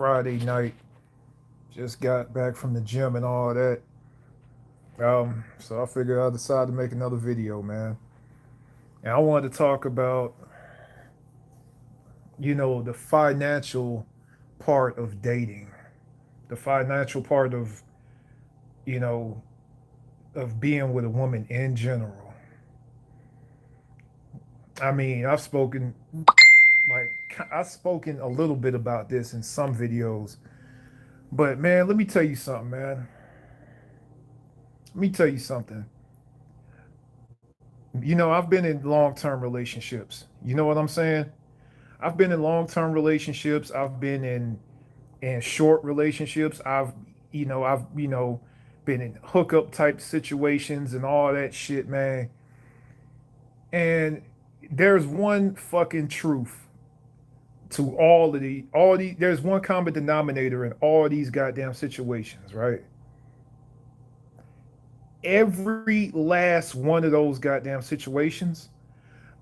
Friday night. Just got back from the gym and all that. So I figured I decided to make another video, man. And I wanted to talk about, the financial part of dating, the financial part you know, of being with a woman in general. I mean, I've spoken a little bit about this in some videos, but man, let me tell you something, man. Let me tell you something. I've been in long-term relationships. You know what I'm saying? I've been in long-term relationships. I've been in short relationships. I've been in hookup type situations and all that shit, man. And there's one fucking truth to all the there's one common denominator in all these goddamn situations, right? Every last one of those goddamn situations,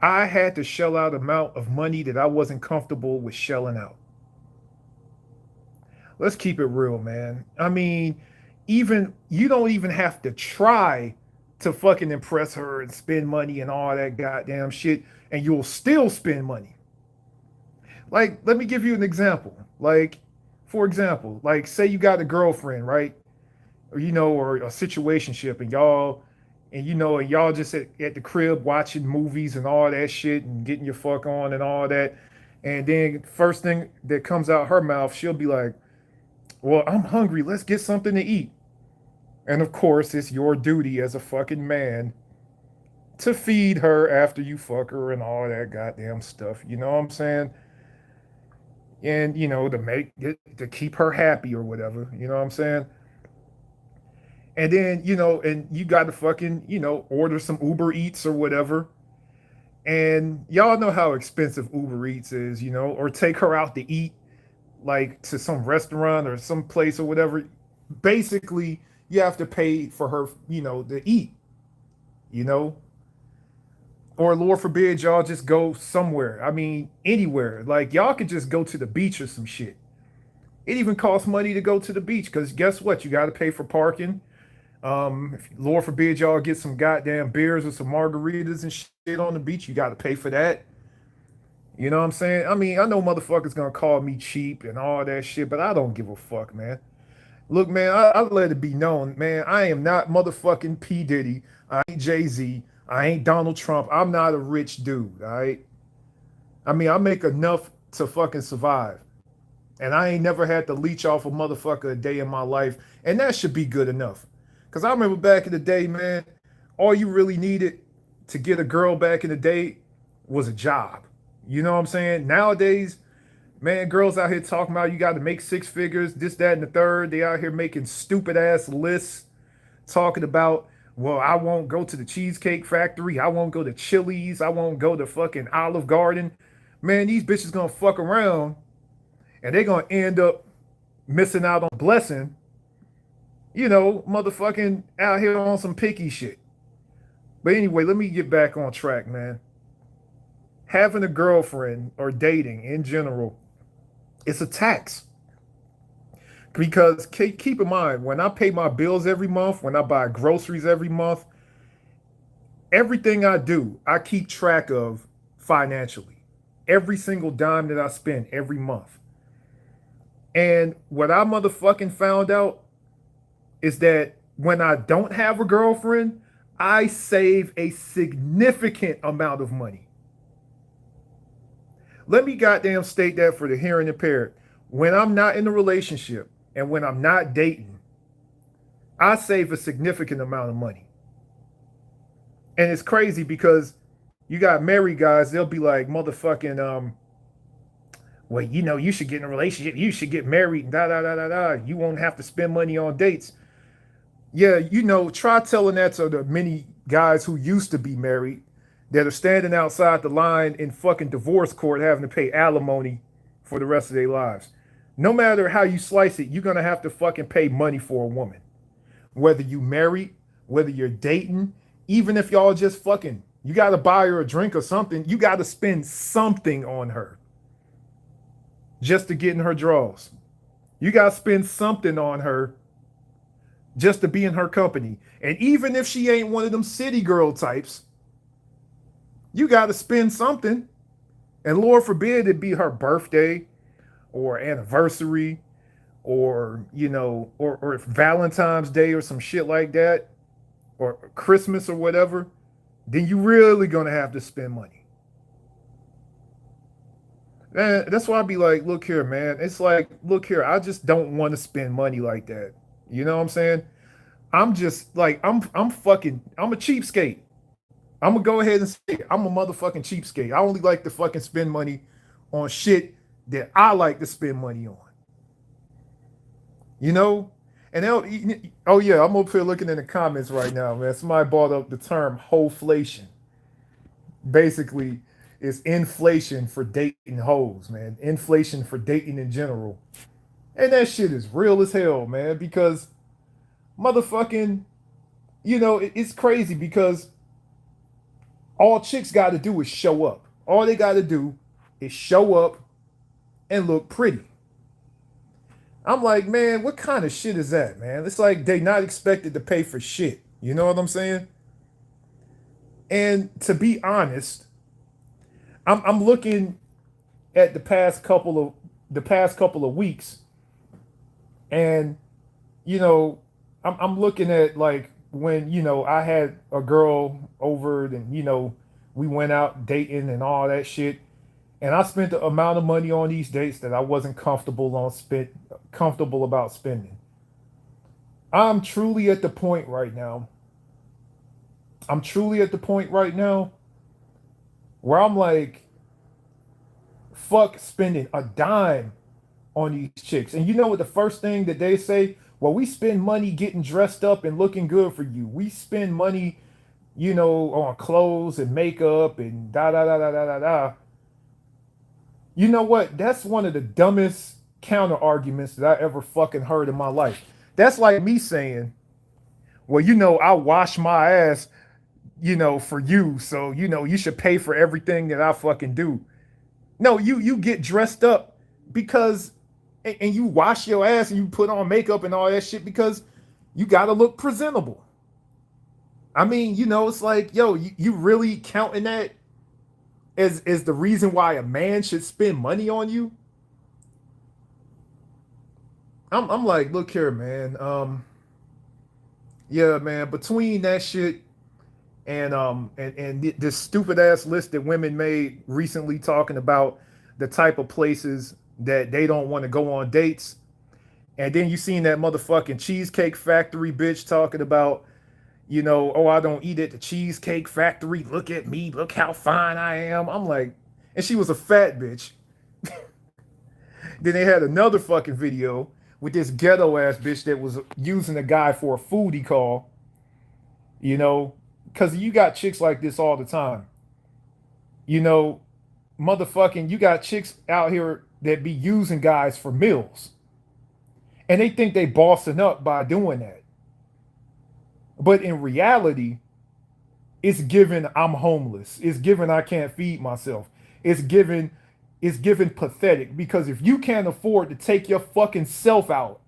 I had to shell out amount of money that I wasn't comfortable with shelling out. Let's keep it real, man. I mean, even you don't even have to try to fucking impress her and spend money and all that goddamn shit, and you'll still spend money. Like, let me give you an example. Like, for example, like say you got a girlfriend, right? Or a situationship, and y'all just at the crib watching movies and all that shit and getting your fuck on and all that. And then first thing that comes out her mouth, she'll be like, well, I'm hungry. Let's get something to eat. And of course, it's your duty as a fucking man to feed her after you fuck her and all that goddamn stuff. You know what I'm saying? And to make it to keep her happy or whatever. You know what I'm saying? And then, and you got to fucking, order some Uber Eats or whatever. And y'all know how expensive Uber Eats is, or take her out to eat, like to some restaurant or some place or whatever. Basically, you have to pay for her, to eat, you know, or Lord forbid, y'all just go somewhere. I mean, anywhere. Like, y'all could just go to the beach or some shit. It even costs money to go to the beach because guess what? You got to pay for parking. If, Lord forbid, y'all get some goddamn beers or some margaritas and shit on the beach, you got to pay for that. You know what I'm saying? I mean, I know motherfuckers gonna call me cheap and all that shit, but I don't give a fuck, man. Look, man, I let it be known, man. I am not motherfucking P Diddy. I ain't Jay Z. I ain't Donald Trump. I'm not a rich dude. All right. I mean, I make enough to fucking survive, and I ain't never had to leech off a motherfucker a day in my life, and that should be good enough. Cause I remember back in the day, man, all you really needed to get a girl back in the day was a job. You know what I'm saying? Nowadays, man, girls out here talking about you got to make six figures, this, that, and the third. They out here making stupid ass lists, talking about, well, I won't go to the Cheesecake Factory. I won't go to Chili's. I won't go to fucking Olive Garden. Man, these bitches gonna fuck around and they gonna end up missing out on blessing, motherfucking out here on some picky shit. But anyway, let me get back on track, man. Having a girlfriend or dating in general, it's a tax. Because keep in mind, when I pay my bills every month, when I buy groceries every month, everything I do, I keep track of financially. Every single dime that I spend every month. And what I motherfucking found out is that when I don't have a girlfriend, I save a significant amount of money. Let me goddamn state that for the hearing impaired. When I'm not in a relationship and when I'm not dating, I save a significant amount of money. And it's crazy because you got married guys, they'll be like, motherfucking, well, you should get in a relationship, you should get married, and da da da da da. You won't have to spend money on dates. Yeah, try telling that to the many guys who used to be married that are standing outside the line in fucking divorce court having to pay alimony for the rest of their lives. No matter how you slice it, you're gonna have to fucking pay money for a woman. Whether you married, whether you're dating, even if y'all just fucking, you gotta buy her a drink or something. You gotta spend something on her just to get in her drawers. You got to spend something on her just to be in her company. And even if she ain't one of them city girl types, you got to spend something. And Lord forbid it be her birthday or anniversary or, or Valentine's Day or some shit like that or Christmas or whatever, then you really gonna have to spend money. And that's why I be like, look here, man. It's like, look here, I just don't want to spend money like that. You know what I'm saying? I'm just like, I'm a cheapskate. I'm gonna go ahead and say it. I'm a motherfucking cheapskate. I only like to fucking spend money on shit that I like to spend money on. You know? And oh yeah, I'm up here looking in the comments right now, man. Somebody brought up the term "hoflation." Basically, it's inflation for dating hoes, man. Inflation for dating in general. And that shit is real as hell, man, because motherfucking, it's crazy because all chicks got to do is show up. All they got to do is show up and look pretty. I'm like, man, what kind of shit is that, man? It's like they not expected to pay for shit. You know what I'm saying? And to be honest, I'm looking at the past couple of weeks, and you know, I'm looking at like when I had a girl over, and we went out dating and all that shit, and I spent the amount of money on these dates that I wasn't comfortable about spending. I'm truly at the point right now. I'm truly at the point right now where I'm like, fuck spending a dime on these chicks. And you know what the first thing that they say? Well, we spend money getting dressed up and looking good for you. We spend money, on clothes and makeup and da da da da da da da. You know what? That's one of the dumbest counter arguments that I ever fucking heard in my life. That's like me saying, well, I wash my ass, for you. So, you should pay for everything that I fucking do. No, you get dressed up because and you wash your ass and you put on makeup and all that shit because you got to look presentable. I mean, it's like, yo, you really counting that as the reason why a man should spend money on you? I'm like, look here, man. Yeah, man, between that shit and this stupid ass list that women made recently talking about the type of places that they don't want to go on dates. And then you seen that motherfucking Cheesecake Factory bitch talking about, oh, I don't eat at the Cheesecake Factory. Look at me. Look how fine I am. I'm like, and she was a fat bitch. Then they had another fucking video with this ghetto ass bitch that was using a guy for a foodie call, you know, because you got chicks like this all the time. You know, motherfucking, you got chicks out here that be using guys for meals. And they think they bossing up by doing that. But in reality, it's given I'm homeless. It's given I can't feed myself. It's given pathetic because if you can't afford to take your fucking self out,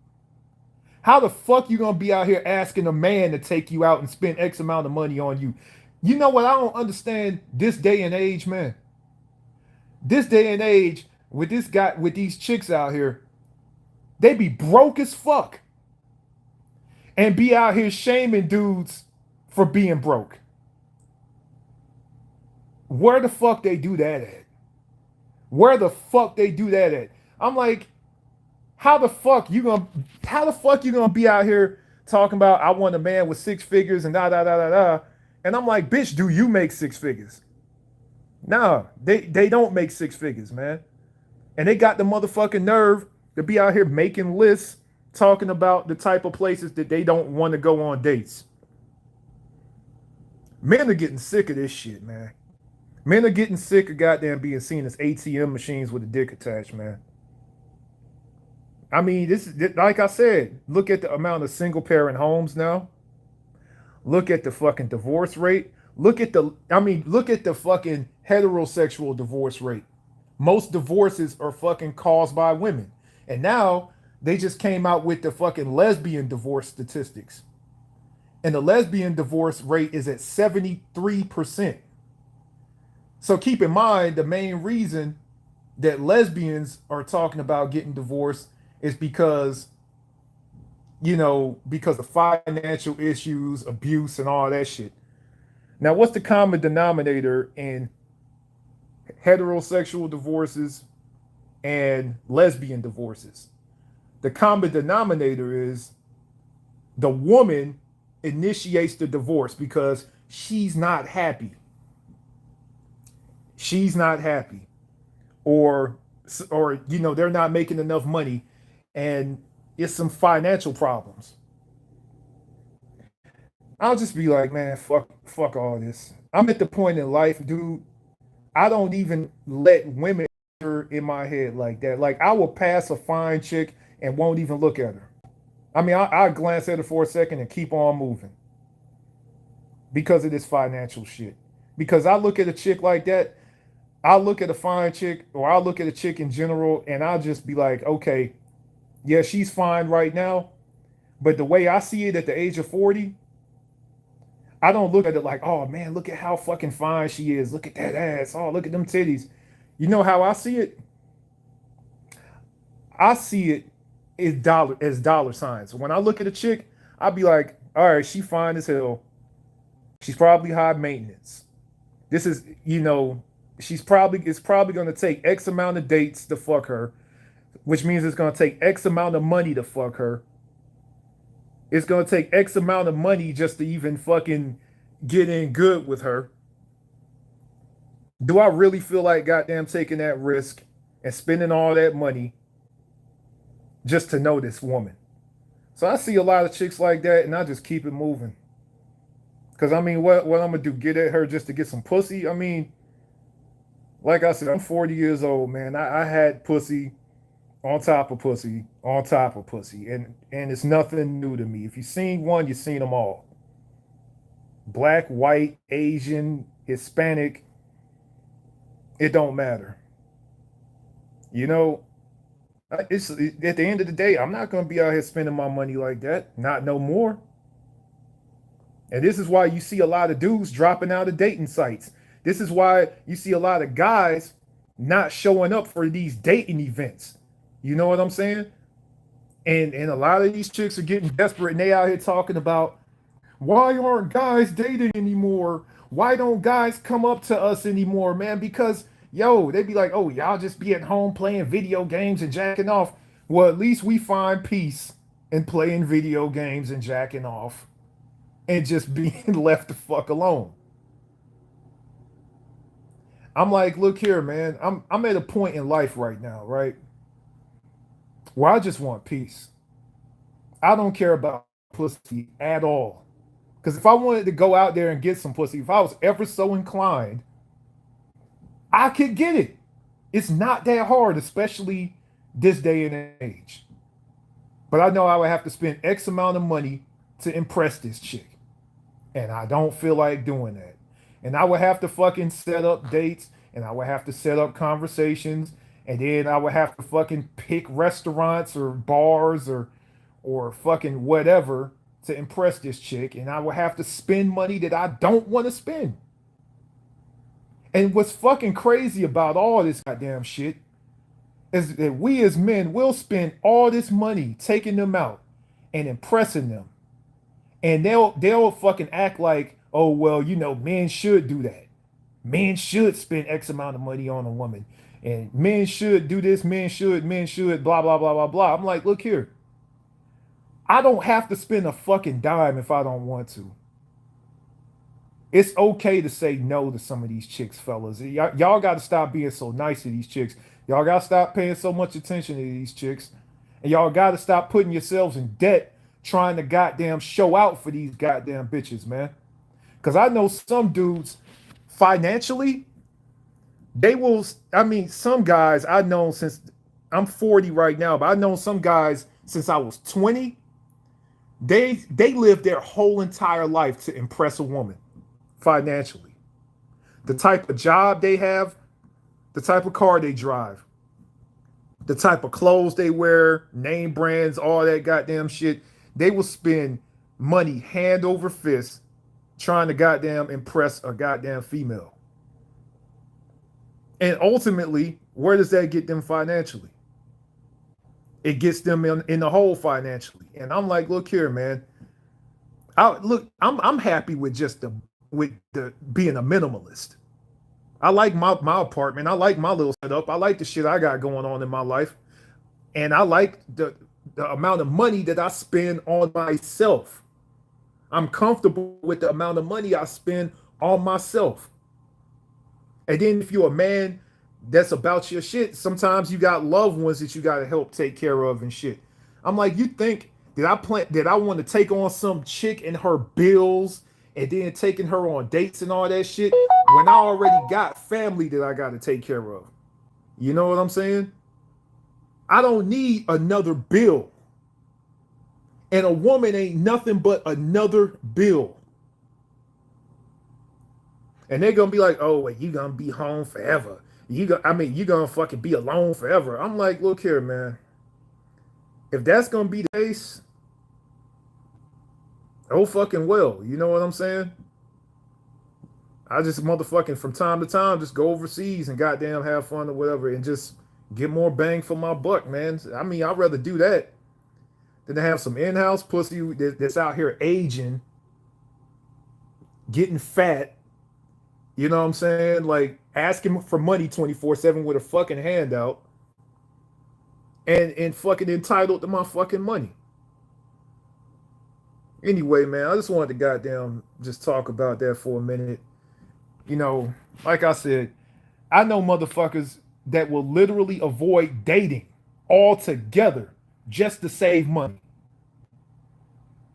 how the fuck you gonna be out here asking a man to take you out and spend X amount of money on you? You know what? I don't understand this day and age, man. This day and age, with this guy, with these chicks out here, they be broke as fuck and be out here shaming dudes for being broke. Where the fuck they do that at? Where the fuck they do that at? I'm like, how the fuck you gonna be out here talking about I want a man with six figures and da da da da da? And I'm like, bitch, do you make six figures? Nah, they don't make six figures, man. And they got the motherfucking nerve to be out here making lists talking about the type of places that they don't want to go on dates. Men are getting sick of this shit, man. Men are getting sick of goddamn being seen as ATM machines with a dick attached, man. I mean, this is like I said, look at the amount of single parent homes now. Look at the fucking divorce rate. Look at the fucking heterosexual divorce rate. Most divorces are fucking caused by women. And now They just came out with the fucking lesbian divorce statistics. And the lesbian divorce rate is at 73%. So keep in mind the main reason that lesbians are talking about getting divorced is because, because of financial issues, abuse, and all that shit. Now, what's the common denominator in heterosexual divorces and lesbian divorces? The common denominator is the woman initiates the divorce because she's not happy. She's not happy. Or they're not making enough money and it's some financial problems. I'll just be like, man, fuck all this. I'm at the point in life, dude. I don't even let women enter in my head like that. Like I will pass a fine chick and won't even look at her. I mean, I glance at her for a second and keep on moving because of this financial shit. Because I look at a chick like that, I look at a fine chick or I look at a chick in general and I'll just be like, okay, yeah, she's fine right now. But the way I see it at the age of 40, I don't look at it like, oh man, look at how fucking fine she is. Look at that ass. Oh, look at them titties. You know how I see it? I see it as dollar signs. When I look at a chick, I'll be like, all right, she fine as hell. She's probably high maintenance. This is, it's probably gonna take X amount of dates to fuck her, which means it's gonna take X amount of money to fuck her. It's gonna take X amount of money just to even fucking get in good with her. Do I really feel like goddamn taking that risk and spending all that money just to know this woman? So I see a lot of chicks like that, and I just keep it moving. Cause I mean, what I'm gonna do? Get at her just to get some pussy? I mean, like I said, I'm 40 years old, man. I had pussy on top of pussy on top of pussy, and it's nothing new to me. If you've seen one, you've seen them all. Black, white, Asian, Hispanic, it don't matter. You know, it's at the end of the day, I'm not gonna be out here spending my money like that. Not no more. And this is why you see a lot of dudes dropping out of dating sites. This is why you see a lot of guys not showing up for these dating events. You know what I'm saying? And a lot of these chicks are getting desperate and they out here talking about why aren't guys dating anymore? Why don't guys come up to us anymore, man? Because they be like, oh, y'all just be at home playing video games and jacking off. Well, at least we find peace in playing video games and jacking off and just being left the fuck alone. I'm like, look here, man. I'm at a point in life right now, right? Where I just want peace. I don't care about pussy at all. Because if I wanted to go out there and get some pussy, if I was ever so inclined, I could get it. It's not that hard, especially this day and age. But I know I would have to spend X amount of money to impress this chick. And I don't feel like doing that. And I would have to fucking set up dates and I would have to set up conversations and then I would have to fucking pick restaurants or bars or fucking whatever to impress this chick and I would have to spend money that I don't want to spend. And what's fucking crazy about all this goddamn shit is that we as men will spend all this money taking them out and impressing them. And they'll fucking act like, oh well, men should do that. Men should spend X amount of money on a woman. And men should do this, men should, blah, blah, blah, blah, blah. I'm like, look here. I don't have to spend a fucking dime if I don't want to. It's okay to say no to some of these chicks, fellas. Y'all got to stop being so nice to these chicks. Y'all got to stop paying so much attention to these chicks. And y'all got to stop putting yourselves in debt trying to goddamn show out for these goddamn bitches, man. Because I know some dudes financially, some guys I've known since I'm 40 right now, but I've known some guys since I was 20. They lived their whole entire life to impress a woman financially. The type of job they have, the type of car they drive, the type of clothes they wear, name brands, all that goddamn shit. They will spend money hand over fist trying to goddamn impress a goddamn female. And ultimately, where does that get them financially? It gets them in the hole financially. And I'm like, look here, man. I'm happy with just the being a minimalist. I like my apartment. I like my little setup. I like the shit I got going on in my life. And I like the amount of money that I spend on myself. I'm comfortable with the amount of money I spend on myself. And then if you're a man that's about your shit, sometimes you got loved ones that you got to help take care of and shit. I'm like, you think that I want to take on some chick and her bills and then taking her on dates and all that shit when I already got family that I got to take care of? You know what I'm saying? I don't need another bill. And a woman ain't nothing but another bill. And they're gonna be like, "Oh, wait, you gonna be home forever? You gonna fucking be alone forever?" I'm like, look here, man. If that's gonna be the case, oh fucking well. You know what I'm saying? I just motherfucking from time to time just go overseas and goddamn have fun or whatever and just get more bang for my buck, man. I mean, I'd rather do that than to have some in-house pussy that's out here aging, getting fat. You know what I'm saying? Like asking for money 24/7 with a fucking handout and fucking entitled to my fucking money. Anyway, man, I just wanted to goddamn just talk about that for a minute. You know, like I said, I know motherfuckers that will literally avoid dating altogether just to save money.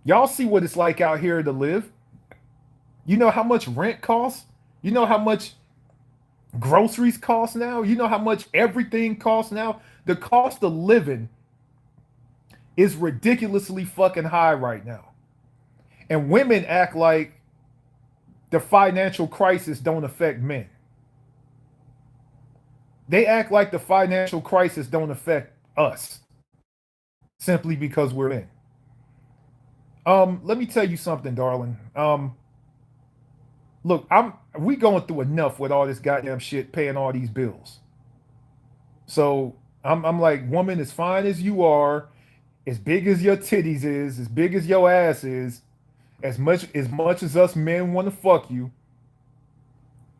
Y'all see what it's like out here to live. You know how much rent costs? You know how much groceries cost now? You know how much everything costs now? The cost of living is ridiculously fucking high right now. And women act like the financial crisis don't affect men. They act like the financial crisis don't affect us simply because we're in. Let me tell you something, darling. Look, we going through enough with all this goddamn shit, paying all these bills. So I'm like, woman, as fine as you are, as big as your titties is, as big as your ass is, as much as us men want to fuck you,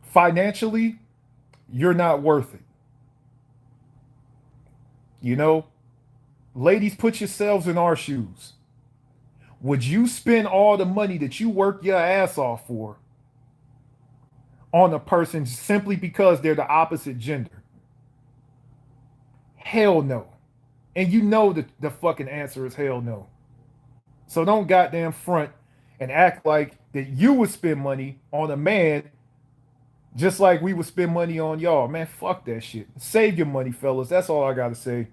financially, you're not worth it. You know, ladies, put yourselves in our shoes. Would you spend all the money that you work your ass off for on a person simply because they're the opposite gender? Hell no. And you know that the fucking answer is hell no. So don't goddamn front and act like that you would spend money on a man just like we would spend money on y'all. Man, fuck that shit. Save your money, fellas. That's all I gotta say.